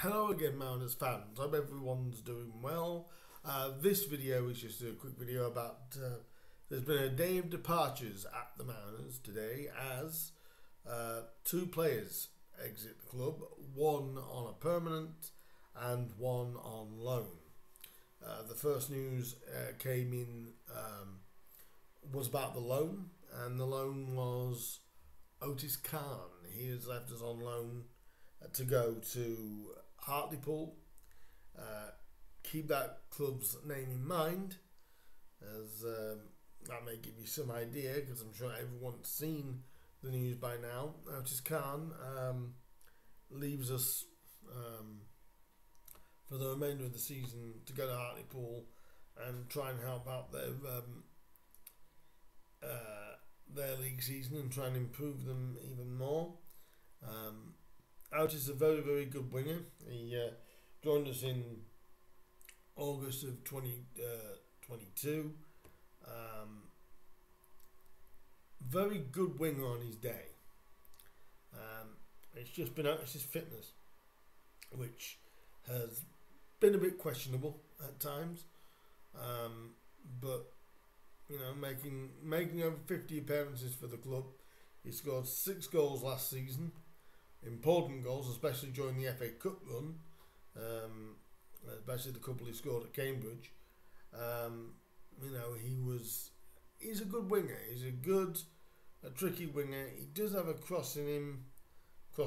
Hello again, Mariners fans. Hope everyone's doing well. This video is just a quick video about there's been a day of departures at the Mariners today as two players exit the club, one on a permanent and one on loan. The first news came in was about the loan, and the loan was Otis Khan. He has left us on loan to go to Hartlepool. Keep that club's name in mind, as that may give you some idea, because I'm sure everyone's seen the news by now. Otis Khan leaves us for the remainder of the season to go to Hartlepool and try and help out their league season and try and improve them even more. Otis is a very, very good winger. He joined us in August of 2022. Very good winger on his day. It's just been Otis' fitness, which has been a bit questionable at times. But you know, making over 50 appearances for the club. He scored 6 goals last season. Important goals, especially during the FA Cup run, especially the couple he scored at Cambridge. You know, he's a good winger. He's a tricky winger. He does have a cross on him. He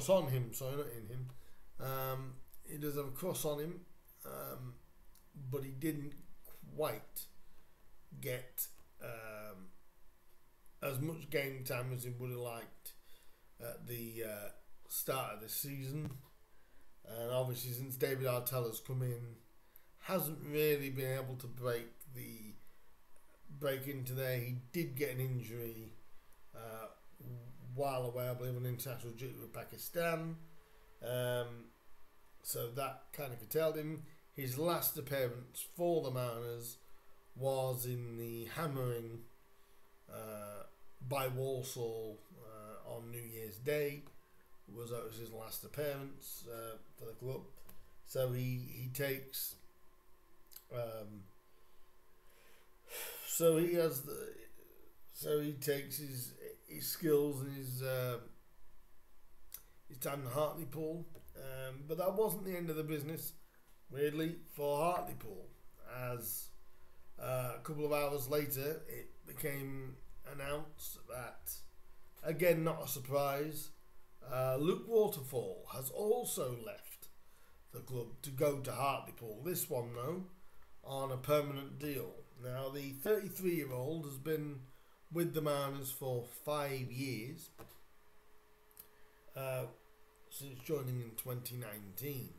does have a cross on him, but he didn't quite get as much game time as he would have liked at the start of this season. And obviously, since David Artella's come in, hasn't really been able to break into there. He did get an injury while away, I believe, on international duty with Pakistan, so that kind of curtailed him. His last appearance for the Mariners was in the hammering by Walsall on New Year's Day. That was his last appearance for the club. So he takes his skills and his time in Hartlepool, but that wasn't the end of the business, weirdly, for Hartlepool, as a couple of hours later it became announced that, again, not a surprise, Khan Waterfall has also left the club to go to Hartlepool. This one, though, on a permanent deal. Now, the 33-year-old has been with the Mariners for 5 years, since joining in 2019.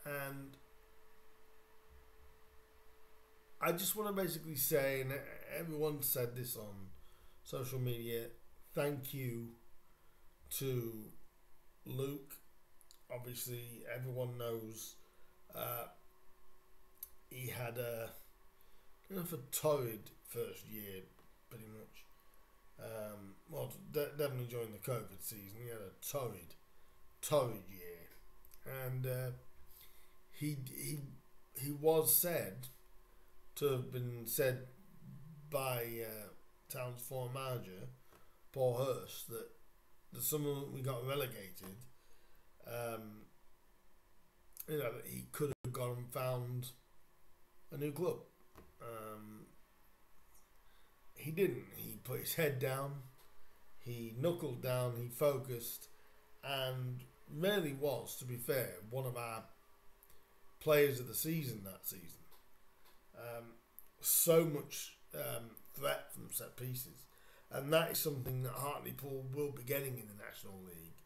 And I just want to basically say, and everyone said this on social media, thank you to Luke. Obviously, everyone knows he had a torrid first year, pretty much. Definitely during the COVID season, he had a torrid year, and he was said to have been said by Town's former manager, Paul Hurst, that the summer we got relegated, that he could have gone and found a new club. He didn't. He put his head down, he knuckled down, he focused, and really was, to be fair, one of our players of the season that season. So much threat from set pieces, and that is something that Hartlepool will be getting in the National League.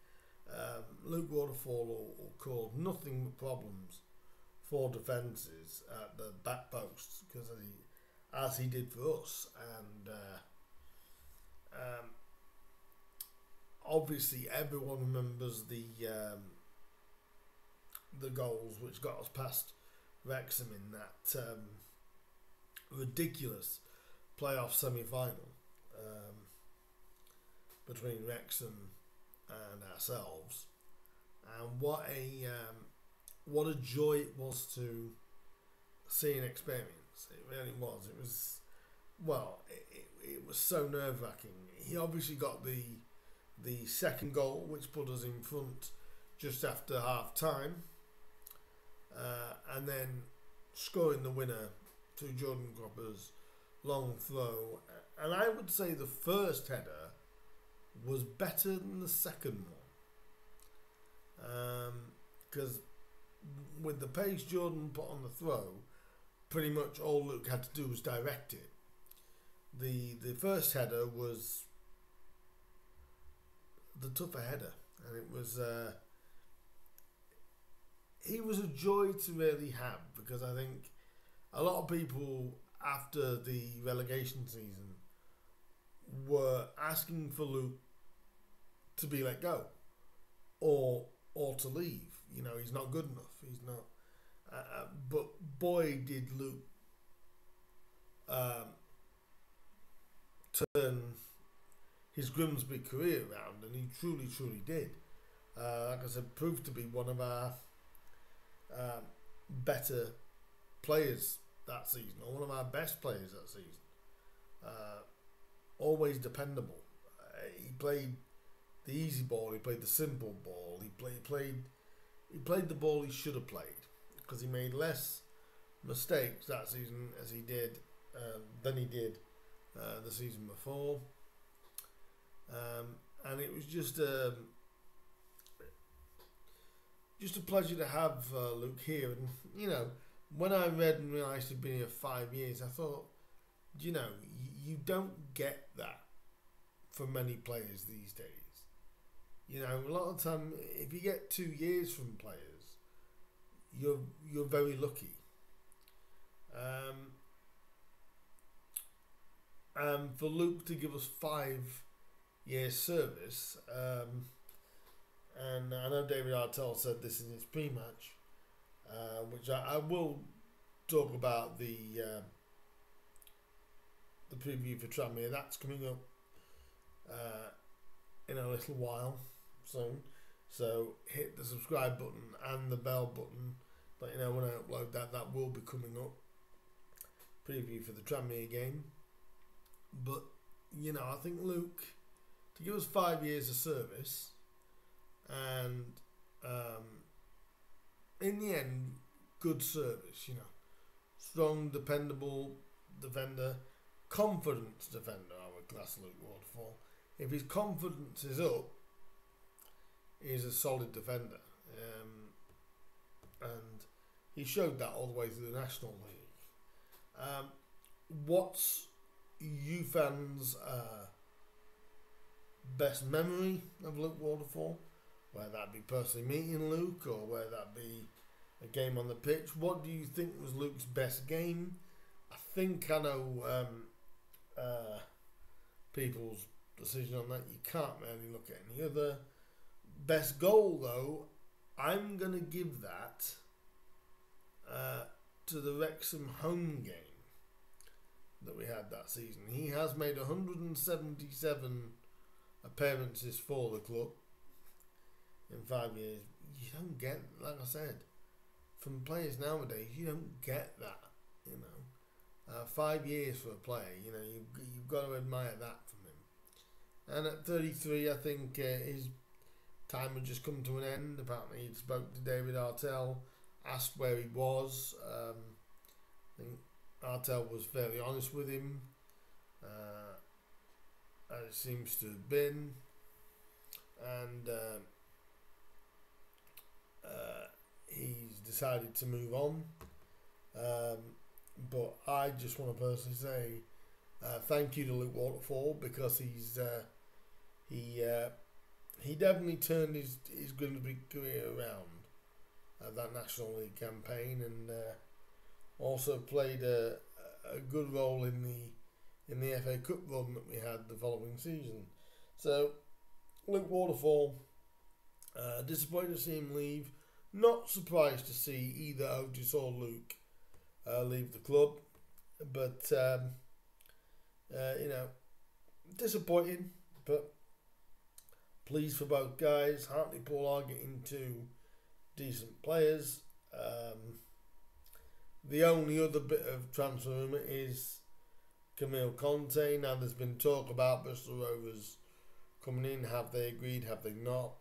Khan Waterfall will cause nothing but problems for defences at the back posts, because as he did for us. And obviously everyone remembers the goals which got us past Wrexham in that ridiculous playoff semi-final between Wrexham and ourselves. And what a what a joy it was to see and experience. It really was. It was, well, it was so nerve wracking. He obviously got the second goal, which put us in front just after half time, and then scoring the winner through Jordan Cropper's long throw. And I would say the first header was better than the second one, because with the pace Jordan put on the throw, pretty much all Luke had to do was direct it. The first header was the tougher header, and it was he was a joy to really have, because I think a lot of people after the relegation season were asking for Luke to be let go or to leave. You know, he's not good enough. He's not. But boy, did Luke turn his Grimsby career around, and he truly, truly did. Like I said, proved to be one of our better players that season, or one of our best players that season. Always dependable. He played the easy ball. He played the simple ball. He played the ball he should have played, because he made less mistakes that season as he did than he did the season before. And it was just a pleasure to have Luke here. And you know, when I read and realised he'd been here 5 years, I thought, you know, you don't get that from many players these days. You know, a lot of the time, if you get 2 years from players, you're very lucky. And for Luke to give us 5 years service, and I know David Artell said this in his pre-match, which I will talk about the preview for Tranmere. That's coming up in a little while soon. So hit the subscribe button and the bell button. But you know, when I upload that will be coming up. Preview for the Tranmere game. But you know, I think Luke, to give us 5 years of service, and in the end, good service. You know, strong, dependable defender, confidence defender. I would class Luke Waterfall. If his confidence is up, he's a solid defender, and he showed that all the way through the National League. What's you fans' best memory of Luke Waterfall? Whether that be personally meeting Luke, or whether that be a game on the pitch. What do you think was Luke's best game? I think I know people's decision on that. You can't really look at any other. Best goal, though, I'm going to give that to the Wrexham home game that we had that season. He has made 177 appearances for the club in 5 years. You don't get, like I said, from players nowadays, you don't get that, you know. 5 years for a player, you know, you've got to admire that from him. And at 33, I think his time had just come to an end. Apparently he'd spoke to David Artell, asked where he was. I think Artell was fairly honest with him, as it seems to have been. And he's decided to move on. But I just want to personally say thank you to Luke Waterfall, because he definitely turned his Grimsby career around that National League campaign, and also played a good role in the FA Cup run that we had the following season. So Luke Waterfall, disappointed to see him leave. Not surprised to see either Otis or Luke leave the club, but you know, disappointing, but pleased for both guys. Hartlepool are getting 2 decent players, The only other bit of transfer rumour is Camille Conte. Now there's been talk about Bristol Rovers coming in. Have they agreed? Have they not?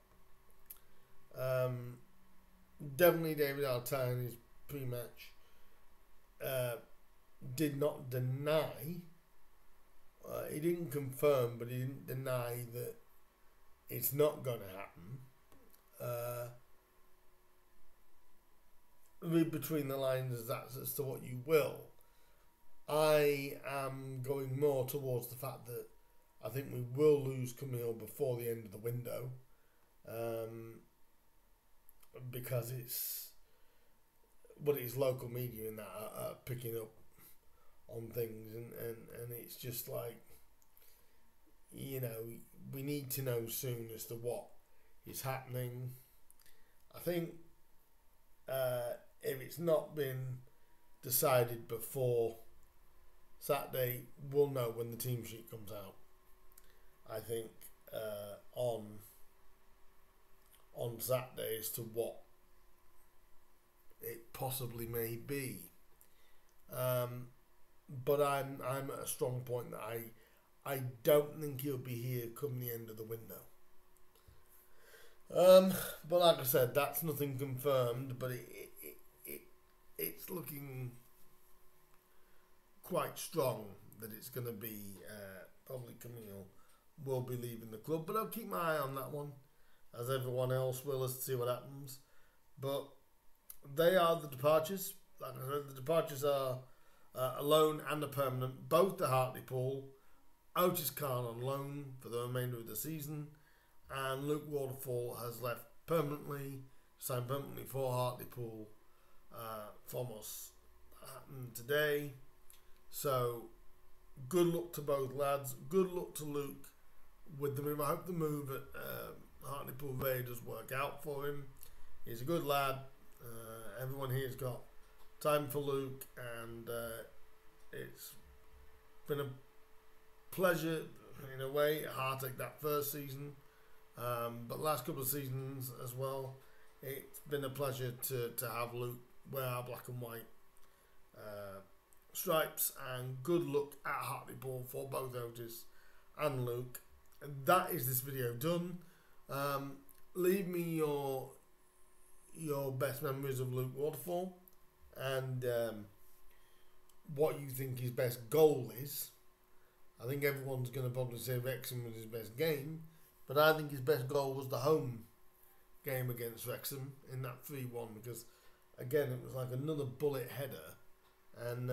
Definitely David Arteta in his pre-match did not deny. He didn't confirm, but he didn't deny that it's not going to happen. Read between the lines as to what you will. I am going more towards the fact that I think we will lose Camille before the end of the window, because it's local media and that are picking up on things, and it's just like, you know, we need to know soon as to what is happening. I think if it's not been decided before Saturday, we'll know when the team sheet comes out. I think on Saturday as to what it possibly may be. But I'm at a strong point that I don't think he'll be here come the end of the window. But like I said, that's nothing confirmed, but it's looking quite strong that it's going to be probably Camille will be leaving the club. But I'll keep my eye on that one, as everyone else will, as to see what happens. But they are the departures. Like I said, the departures are a loan and a permanent, both to Hartlepool. Otis Khan on loan for the remainder of the season, and Luke Waterfall has left permanently, signed permanently for Hartlepool from us today. So good luck to both lads. Good luck to Luke with the move. I hope the move at Hartlepool Bay does work out for him. He's a good lad. Everyone here's got time for Luke, and it's been a pleasure in a way. Heartache that first season, but last couple of seasons as well. It's been a pleasure to have Luke wear our black and white stripes, and good luck at Hartlepool for both Otis and Luke. And that is this video done. Leave me your best memories of Luke Waterfall, and what you think his best goal is. I think everyone's going to probably say Wrexham was his best game, but I think his best goal was the home game against Wrexham in that 3-1, because again it was like another bullet header, and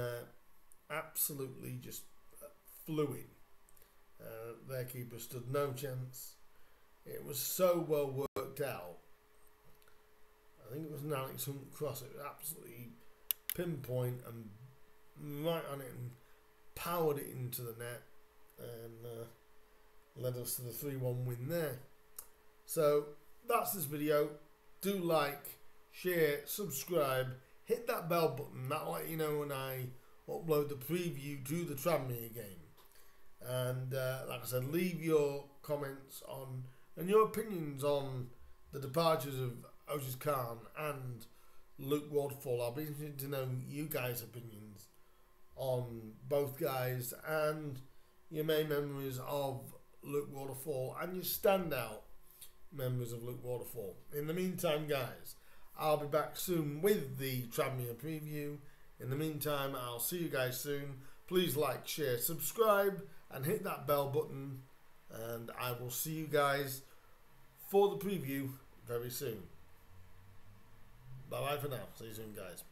absolutely just flew in. Their keeper stood no chance. It was so well worked out. I think it was an Alex Hunt cross. It was absolutely pinpoint and right on it, and powered it into the net, and led us to the 3-1 win there. So that's this video. Do like, share, subscribe, hit that bell button. That'll let you know when I upload the preview to the Tranmere game. And like I said, leave your comments on and your opinions on the departures of Otis Khan and Luke Waterfall. I'll be interested to know you guys' opinions on both guys, and your main memories of Luke Waterfall and your standout memories of Luke Waterfall. In the meantime, guys, I'll be back soon with the Tranmere preview. In the meantime, I'll see you guys soon. Please like, share, subscribe, and hit that bell button. And I will see you guys for the preview very soon. Bye bye for now. See you soon, guys.